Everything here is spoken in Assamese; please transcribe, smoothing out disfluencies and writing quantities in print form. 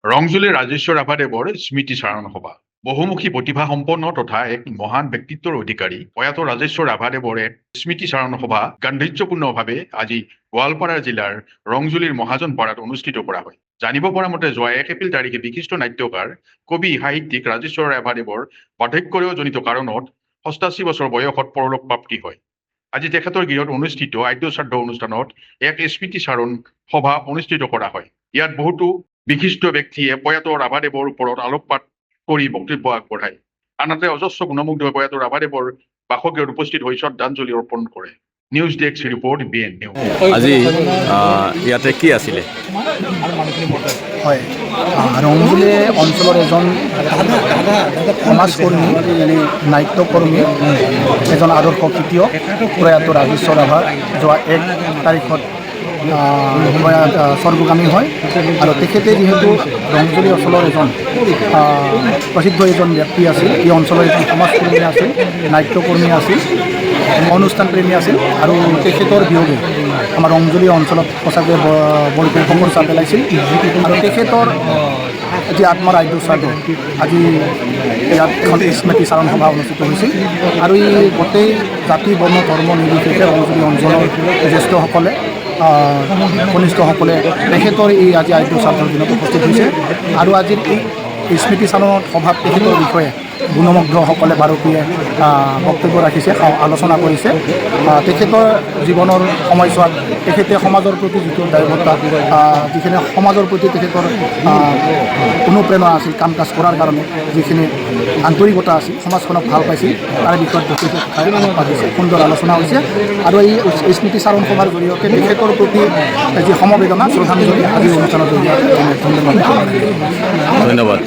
ৰংজুলীৰ ৰাজেশ্বৰ ৰাভাদেৱৰ স্মৃতি চাৰণ সভা বহুমুখী প্ৰতিভা সম্পন্ন তথা এক মহান ব্যক্তিত্বৰ অধিকাৰী প্ৰয়াত ৰাজেশ্বৰ ৰাভাদেৱৰ এক স্মৃতি চাৰণ সভা গাম্ভীৰ্যপূৰ্ণভাৱে আজি গোৱালপাৰা জিলাৰ ৰংজুলীৰ মহাজনপাৰাত অনুষ্ঠিত কৰা হয়। জানিব পৰা মতে যোৱা 1 এপ্ৰিল তাৰিখে বিশিষ্ট নাট্যকাৰ কবি সাহিত্যিক ৰাজেশ্বৰ ৰাভাদেৱৰ বাৰ্ধক্যজনিত কাৰণত ৮৮ বছৰ বয়সত পৰলোক প্ৰাপ্তি হয়। আজি তেখেতৰ গৃহত অনুষ্ঠিত আদ্য শ্ৰাদ্ধ অনুষ্ঠানত এক স্মৃতি চাৰণ সভা অনুষ্ঠিত কৰা হয়। ইয়াত বহুতো বিশিষ্ট ব্যক্তিয়ে প্ৰয়াত ৰাভাদেৱৰ ওপৰত আলোকপাত কৰি বক্তব্য আগবঢ়ায়। আনহাতে অজস্ৰ গুণমুগ্ধ প্ৰয়াত ৰাভাদেৱৰ বাসগৃহত উপস্থিত হৈ শ্ৰদ্ধাঞ্জলি অৰ্পণ কৰে। News desk report BN news. আজি ইয়াতে কি আছিলে? হয়, ৰংজুলী অঞ্চলৰ এজন সমাজকৰ্মী নাট্যকৰ্মী এজন আদৰ্শ খেতিয়ক প্ৰয়াত ৰাজেশ্বৰ ৰাভা যোৱা 1 তাৰিখত স্বৰ্গগামী হয় আৰু তেখেতে যিহেতু ৰংজুলী অঞ্চলৰ এজন প্ৰসিদ্ধ এজন ব্যক্তি আছিল। এই অঞ্চলৰ এজন সমাজকৰ্মী আছিল, নাট্যকৰ্মী আছিল, অনুষ্ঠানপ্ৰেমী আছিল আৰু তেখেতৰ বিয়োগে আমাৰ ৰংজুলী অঞ্চলত সঁচাকৈ বৰ শোকৰ চাপ পেলাইছিল আৰু তেখেতৰ যি আত্মাৰ আদ্য শ্ৰাদ্ধ আজি ইয়াত এখন স্মৃতি চাৰণ সভা অনুষ্ঠিত হৈছিল আৰু এই গোটেই জাতি বৰ্ণ ধৰ্ম নিৰ্বিশেষে ৰংজুলী অঞ্চলৰ জ্যেষ্ঠসকলে কনিষ্ঠসকলে তেখেতৰ এই আজি আদ্য শ্ৰাদ্ধৰ দিনত উপস্থিত হৈছে আৰু আজিৰ এই স্মৃতি চাৰণ সভাত তেখেতৰ বিষয়ে গুণমুগ্ধসকলে বাৰপীয়ে বক্তব্য ৰাখিছে, আলোচনা কৰিছে। তেখেতৰ জীৱনৰ সময়ছোৱাত তেখেতে সমাজৰ প্ৰতি যিটো দায়বদ্ধতা, যিখিনি সমাজৰ প্ৰতি তেখেতৰ অনুপ্ৰেৰণা আছিল কাম কাজ কৰাৰ কাৰণে, যিখিনি আন্তৰিকতা আছিল, সমাজখনক ভাল পাইছিল, তাৰে বিষয়ত পাতিছে, সুন্দৰ আলোচনা হৈছে আৰু এই স্মৃতি চাৰণ সভাৰ জৰিয়তে তেখেতৰ প্ৰতি যি সমবেদনা শ্ৰদ্ধাঞ্জলি আজি অনুষ্ঠানৰ জৰিয়তে ধন্যবাদ।